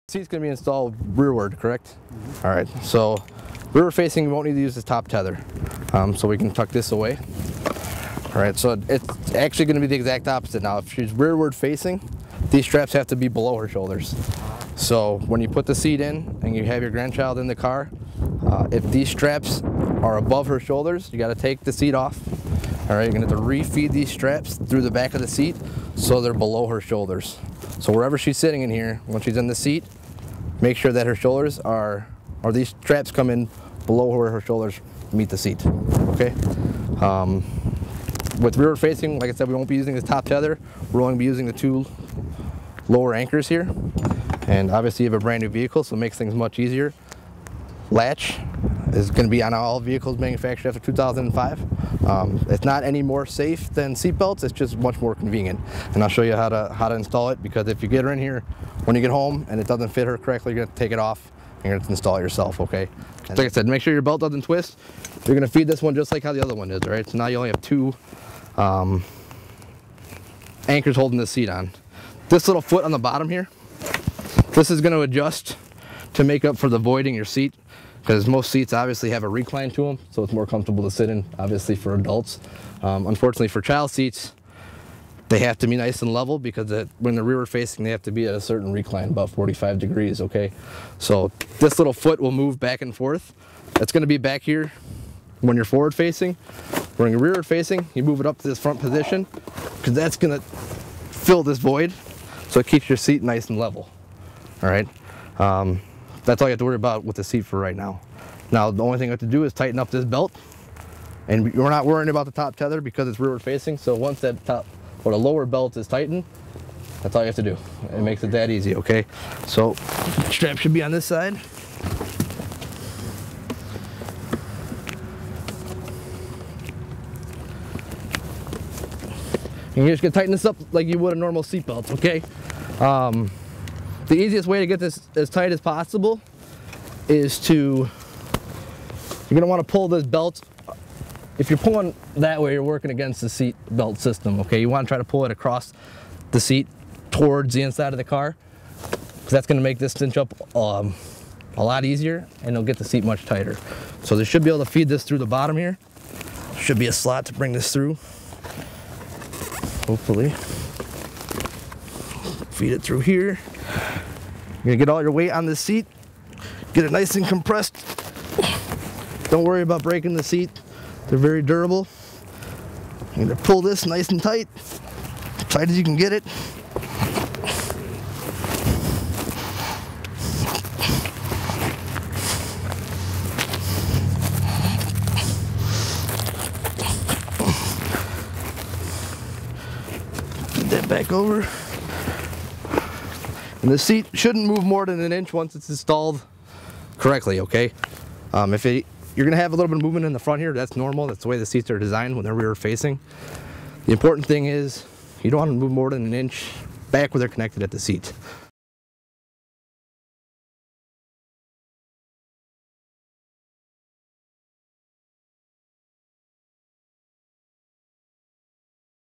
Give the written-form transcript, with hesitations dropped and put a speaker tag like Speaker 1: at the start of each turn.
Speaker 1: Seat's going to be installed rearward, correct? All right, so rearward facing, we won't need to use the top tether. So we can tuck this away. All right, so it's actually going to be the exact opposite now. If she's rearward facing, these straps have to be below her shoulders. So when you put the seat in and you have your grandchild in the car, if these straps are above her shoulders, you got to take the seat off. All right, you're going to have to refeed these straps through the back of the seat so they're below her shoulders. So wherever she's sitting in here, when she's in the seat, make sure that her shoulders are, or these straps come in below where her shoulders meet the seat, okay? With rearward facing, like I said, we won't be using this top tether. We're only going to be using the two lower anchors here. And obviously you have a brand new vehicle, so it makes things much easier. Latch is going to be on all vehicles manufactured after 2005. It's not any more safe than seat belts, it's just much more convenient. And I'll show you how to install it, because if you get her in here when you get home and it doesn't fit her correctly, you're going to take it off and you're going to install it yourself, okay? Like I said, make sure your belt doesn't twist. You're going to feed this one just like how the other one is, all right? So now you only have two anchors holding the seat on. This little foot on the bottom here, this is going to adjust to make up for the void in your seat, because most seats obviously have a recline to them, so it's more comfortable to sit in, obviously, for adults. Unfortunately for child seats, they have to be nice and level, because when they're rearward facing, they have to be at a certain recline, about 45 degrees, okay? So this little foot will move back and forth. It's going to be back here when you're forward facing. When you're rearward facing, you move it up to this front position, because that's going to fill this void, so it keeps your seat nice and level, all right? That's all you have to worry about with the seat for right now. Now, the only thing you have to do is tighten up this belt, and we're not worrying about the top tether because it's rearward facing. So once that top or the lower belt is tightened, that's all you have to do. It makes it that easy, okay? So strap should be on this side. And you're just gonna tighten this up like you would a normal seat belt, okay? The easiest way to get this as tight as possible is you're gonna wanna pull this belt. If you're pulling that way, you're working against the seat belt system, okay? You wanna try to pull it across the seat towards the inside of the car, because that's gonna make this cinch up a lot easier, and it'll get the seat much tighter. So they should be able to feed this through the bottom here. Should be a slot to bring this through, hopefully. Feed it through here. You're gonna get all your weight on this seat, get it nice and compressed. Don't worry about breaking the seat. They're very durable. You're gonna pull this nice and tight, as tight as you can get it. Put that back over. And the seat shouldn't move more than an inch once it's installed correctly, okay? You're gonna have a little bit of movement in the front here, that's normal, that's the way the seats are designed when they're rear facing. The important thing is you don't want to move more than an inch back where they're connected at the seat.